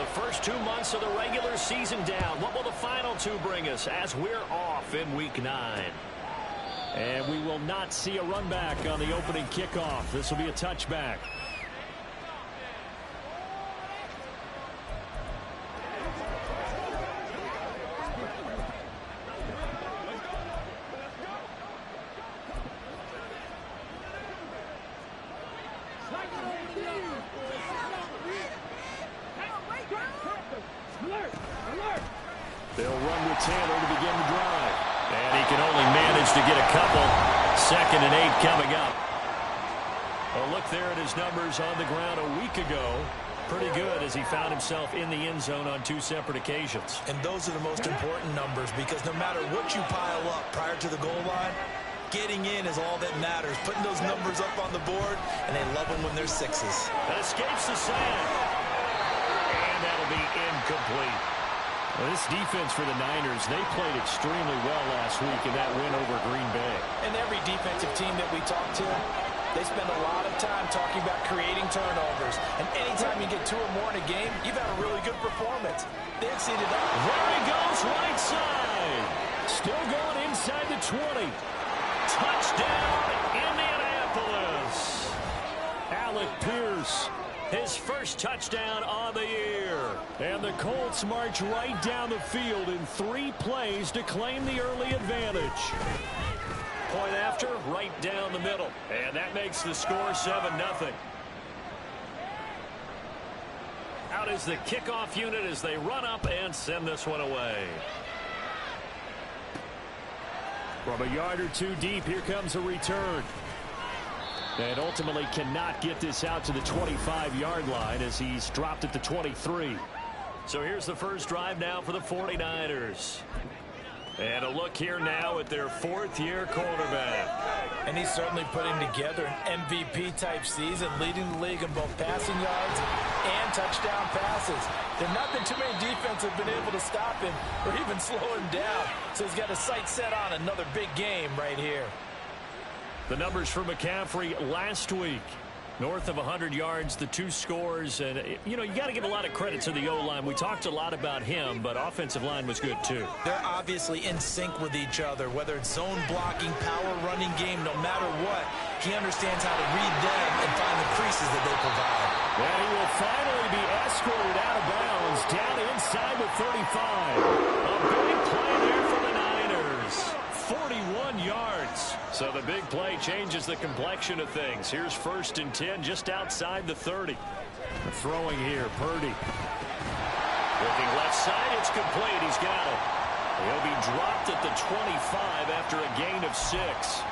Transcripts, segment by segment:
first 2 months of the regular season down. What will the final two bring us as we're off in Week 9? And we will not see a run back on the opening kickoff. This will be a touchback. They'll run with Taylor to begin the drive. And he can only manage to get a couple. 2nd and 8 coming up. A look there at his numbers on the ground a week ago. Pretty good as he found himself in the end zone on 2 separate occasions. And those are the most important numbers because no matter what you pile up prior to the goal line, getting in is all that matters. Putting those numbers up on the board, and they love them when they're 6s. That escapes the sand. And that'll be incomplete. Well, this defense for the Niners, they played extremely well last week in that win over Green Bay. And every defensive team that we talk to, they spend a lot of time talking about creating turnovers. And anytime you get 2 or more in a game, you've had a really good performance. They exceeded that. There he goes, right side. Still going inside the 20. Touchdown, Indianapolis. Alec Pierce. His first touchdown on the year. And the Colts march right down the field in 3 plays to claim the early advantage. Point after, right down the middle. And that makes the score 7-0. Out is the kickoff unit as they run up and send this one away. From a yard or 2 deep, here comes a return. And ultimately cannot get this out to the 25-yard line as he's dropped at the 23. So here's the first drive now for the 49ers. And a look here now at their 4th-year quarterback. And he's certainly putting together an MVP-type season, leading the league in both passing yards and touchdown passes. There have not been too many defenses that have been able to stop him or even slow him down. So he's got his sights set on another big game right here. The numbers for McCaffrey last week. North of 100 yards, the 2 scores. And, you know, you got to give a lot of credit to the O-line. We talked a lot about him, but offensive line was good, too. They're obviously in sync with each other, whether it's zone blocking, power running game, no matter what. He understands how to read them and find the creases that they provide. And he will finally be escorted out of bounds down inside the 35. A big play there for the Niners. 41 yards. So the big play changes the complexion of things. Here's 1st and 10 just outside the 30. Throwing here, Purdy. Looking left side, it's complete. He's got it. He'll be dropped at the 25 after a gain of 6.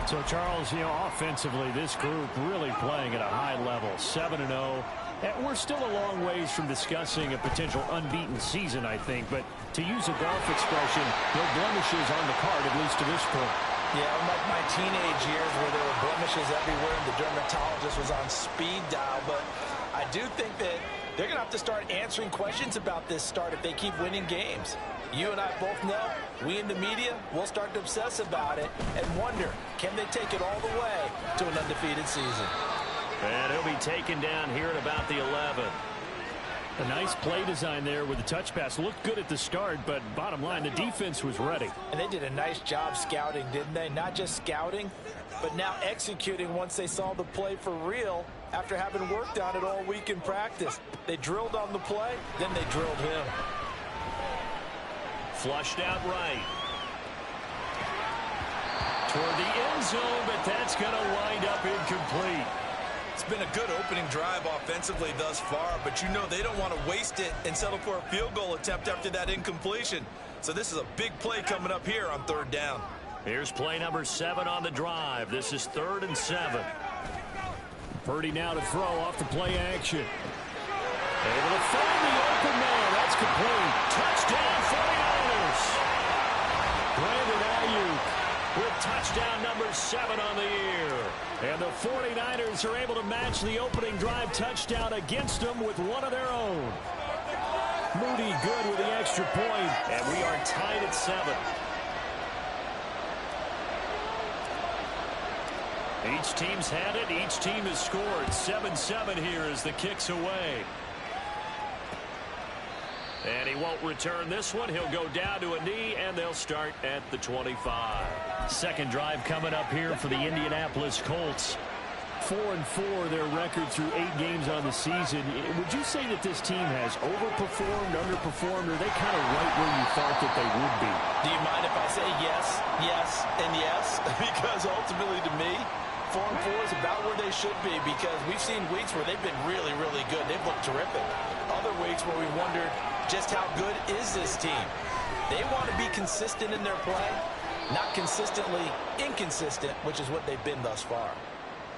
So, Charles, you know, offensively, this group really playing at a high level, 7-0. We're still a long ways from discussing a potential unbeaten season, I think. But to use a golf expression, no blemishes on the card, at least to this point. Yeah, unlike my teenage years where there were blemishes everywhere and the dermatologist was on speed dial. But I do think that they're going to have to start answering questions about this start if they keep winning games. You and I both know, we in the media, we'll start to obsess about it and wonder, can they take it all the way to an undefeated season? And he'll be taken down here at about the 11. A nice play design there with the touch pass. Looked good at the start, but bottom line, the defense was ready. And they did a nice job scouting, didn't they? Not just scouting, but now executing once they saw the play for real after having worked on it all week in practice. They drilled on the play, then they drilled him. Flushed out right. Toward the end zone, but that's going to wind up incomplete. It's been a good opening drive offensively thus far, but you know they don't want to waste it and settle for a field goal attempt after that incompletion. So this is a big play coming up here on 3rd down. Here's play number 7 on the drive. This is 3rd and 7. Purdy now to throw off the play action. Able to find the open man. That's complete. Touchdown 49ers. Brandon Ayuk with touchdown number 7 on the year. And the 49ers are able to match the opening drive touchdown against them with one of their own. Moody good with the extra point. And we are tied at 7. Each team's had it. Each team has scored. 7-7 here as the kick's away. And he won't return this one. He'll go down to a knee, and they'll start at the 25. Second drive coming up here for the Indianapolis Colts. 4-4 their record through 8 games on the season. Would you say that this team has overperformed, underperformed, or are they kind of right where you thought that they would be? Do you mind if I say yes, yes, and yes? Because ultimately to me, 4-4 is about where they should be, because we've seen weeks where they've been really, really good. They've looked terrific. Other weeks where we wondered just how good is this team. They want to be consistent in their play, not consistently inconsistent, which is what they've been thus far.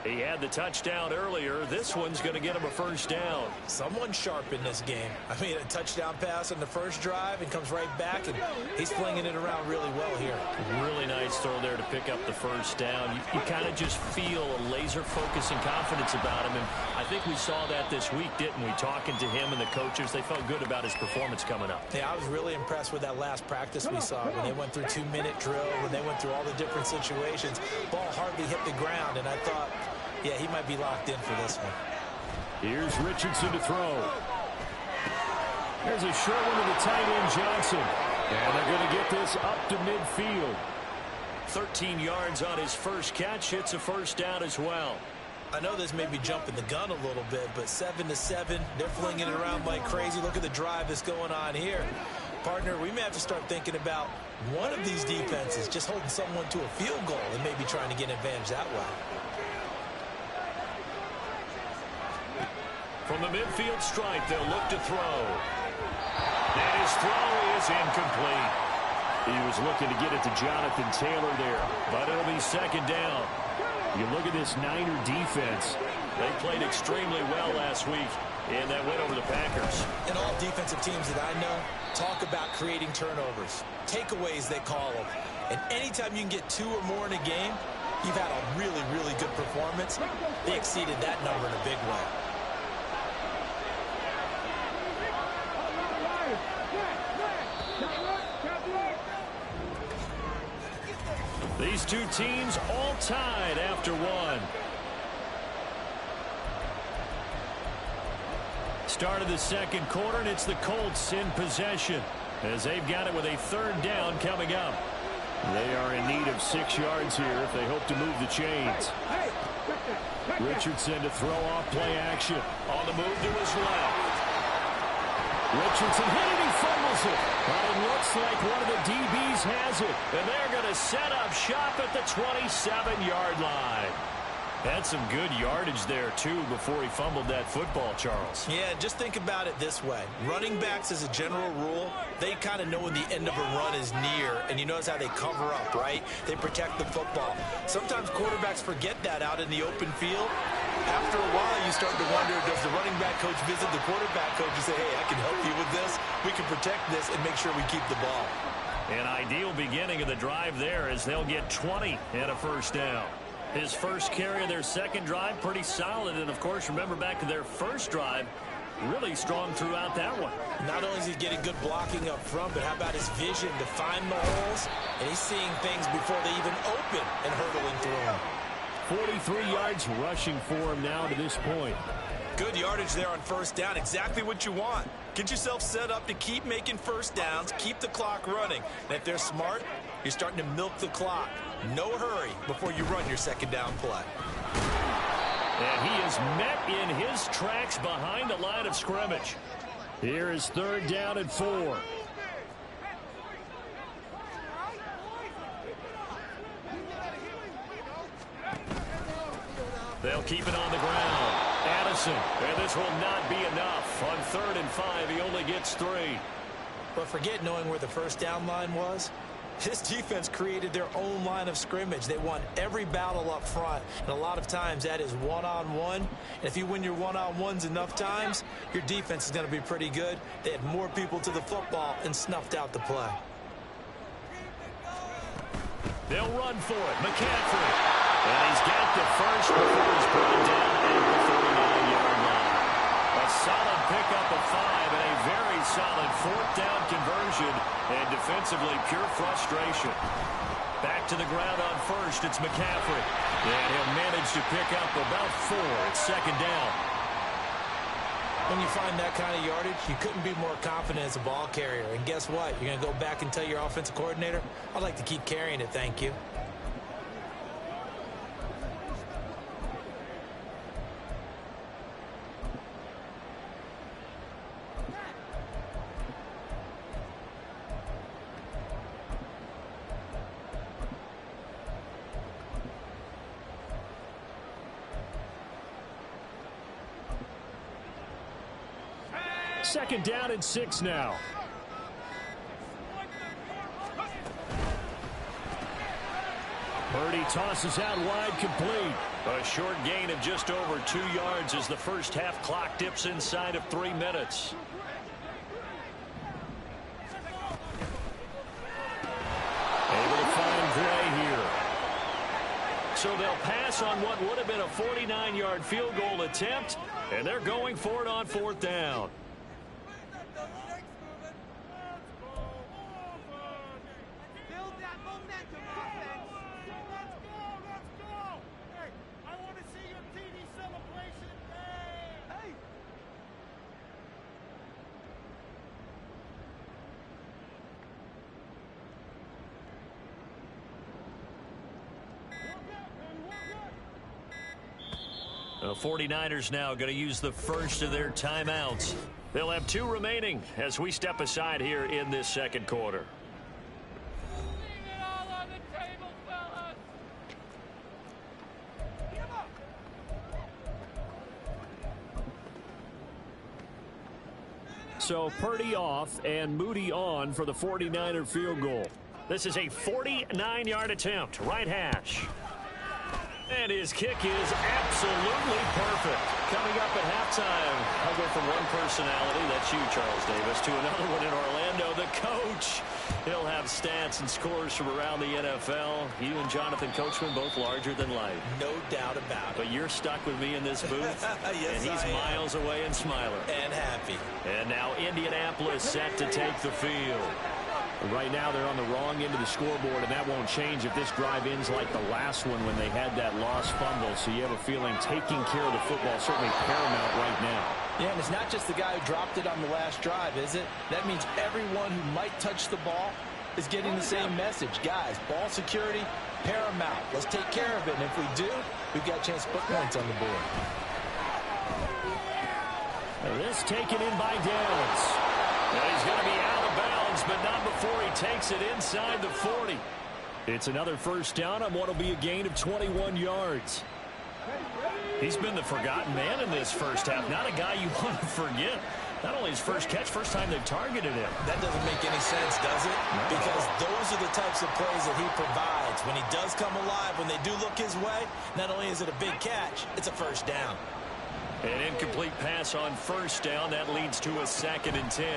He had the touchdown earlier. This one's going to get him a first down. Someone sharp in this game. I mean, a touchdown pass on the first drive and comes right back, and he's flinging it around really well here. Really nice throw there to pick up the first down. You kind of just feel a laser focus and confidence about him, and I think we saw that this week, didn't we? Talking to him and the coaches, they felt good about his performance coming up. Yeah, I was really impressed with that last practice we saw when they went through 2-minute drill, when they went through all the different situations. Ball hardly hit the ground, and I thought, yeah, he might be locked in for this one. Here's Richardson to throw. There's a short one to the tight end, Johnson. And they're going to get this up to midfield. 13 yards on his first catch. It's a first down as well. I know this may be jumping the gun a little bit, but 7-7, they're flinging it around like crazy. Look at the drive that's going on here. Partner, we may have to start thinking about one of these defenses just holding someone to a field goal and maybe trying to get an advantage that way. From the midfield stripe, they'll look to throw. And his throw is incomplete. He was looking to get it to Jonathan Taylor there, but it'll be second down. You look at this Niner defense. They played extremely well last week in that win over the Packers. And all defensive teams that I know talk about creating turnovers. Takeaways, they call them. And anytime you can get 2 or more in a game, you've had a really, really good performance. They exceeded that number in a big way. These two teams all tied after one. Start of the second quarter, and it's the Colts in possession as they've got it with a third down coming up. They are in need of 6 yards here if they hope to move the chains. Richardson to throw off play action. On the move to his left. Richardson hit it, he fumbles it. But it looks like one of the DBs has it. And they're going to set up shop at the 27-yard line. Had some good yardage there, too, before he fumbled that football, Charles. Yeah, just think about it this way. Running backs, as a general rule, they kind of know when the end of a run is near, and you notice how they cover up, right? They protect the football. Sometimes quarterbacks forget that out in the open field. After a while, you start to wonder, does the running back coach visit the quarterback coach and say, hey, I can help you with this. We can protect this and make sure we keep the ball. An ideal beginning of the drive there as they'll get 20 and a first down. His first carry of their second drive, pretty solid. And, of course, remember back to their first drive, really strong throughout that one. Not only is he getting good blocking up front, but how about his vision to find the holes? And he's seeing things before they even open and hurdling through them. 43 yards rushing for him now to this point. Good yardage there on first down. Exactly what you want. Get yourself set up to keep making first downs, keep the clock running. And if they're smart, you're starting to milk the clock. No hurry before you run your second down play. And he is met in his tracks behind the line of scrimmage. Here is third down and 4. They'll keep it on the ground. Addison, and this will not be enough. On 3rd and 5, he only gets 3. But forget knowing where the first down line was. This defense created their own line of scrimmage. They won every battle up front, and a lot of times that is one-on-one. And if you win your one-on-ones enough times, your defense is going to be pretty good. They had more people to the football and snuffed out the play. They'll run for it. McCaffrey. And he's got the first before he's brought down at the 49-yard line. A solid pickup of 5 and a very solid 4th down conversion. And defensively, pure frustration. Back to the ground on first. It's McCaffrey. And he'll manage to pick up about 4 at second down. When you find that kind of yardage, you couldn't be more confident as a ball carrier. And guess what? You're going to go back and tell your offensive coordinator, I'd like to keep carrying it, thank you. Second down and 6 now. Purdy tosses out wide, complete. A short gain of just over 2 yards as the first half clock dips inside of 3 minutes. Able to find Gray here. So they'll pass on what would have been a 49-yard field goal attempt, and they're going for it on 4th down. The 49ers now going to use the first of their timeouts. They'll have 2 remaining as we step aside here in this second quarter. So Purdy off and Moody on for the 49er field goal. This is a 49-yard attempt, right hash. And his kick is absolutely perfect. Coming up at halftime, I'll go from one personality, that's you, Charles Davis, to another one in Orlando, the coach. He'll have stats and scores from around the NFL. You and Jonathan Coachman both larger than life. No doubt about it. But you're stuck with me in this booth. Yes, and he's miles away and smiling. And happy. And now Indianapolis set to take the field. Right now they're on the wrong end of the scoreboard, and that won't change if this drive ends like the last one when they had that lost fumble. So you have a feeling taking care of the football is certainly paramount right now. Yeah, and it's not just the guy who dropped it on the last drive, is it? That means everyone who might touch the ball is getting the same message. Guys, ball security, paramount. Let's take care of it, and if we do, we've got a chance to put points on the board. This taken in by Downs. Now he's going to be out of bounds, but not before he takes it inside the 40. It's another first down on what will be a gain of 21 yards. He's been the forgotten man in this first half. Not a guy you want to forget. Not only his first catch, first time they've targeted him. That doesn't make any sense, does it? No. Because those are the types of plays that he provides. When he does come alive, when they do look his way, not only is it a big catch, it's a first down. An incomplete pass on first down. That leads to a 2nd and 10.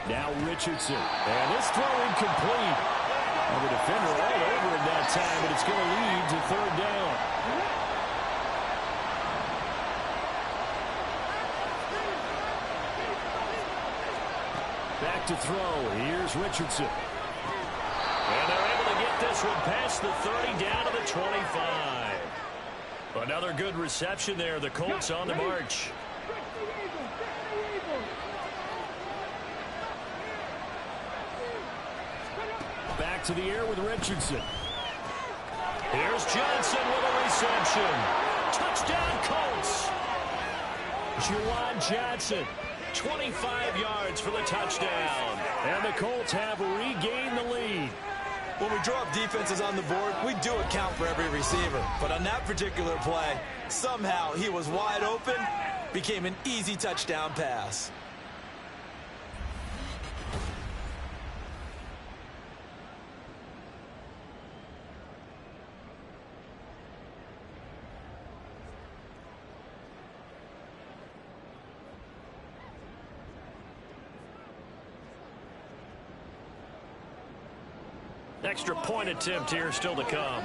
Now Richardson. And this throw incomplete. And the defender all over it that time, but it's going to lead to 3rd down. Back to throw. Here's Richardson. And they're able to get this one past the 30 down to the 25. Another good reception there. The Colts on the march. Back to the air with Richardson. Here's Johnson with a reception. Touchdown, Colts. Juwan Johnson. 25 yards for the touchdown. And the Colts have regained the lead. When we draw up defenses on the board, we do account for every receiver. But on that particular play, somehow he was wide open, became an easy touchdown pass. Extra point attempt here still to come.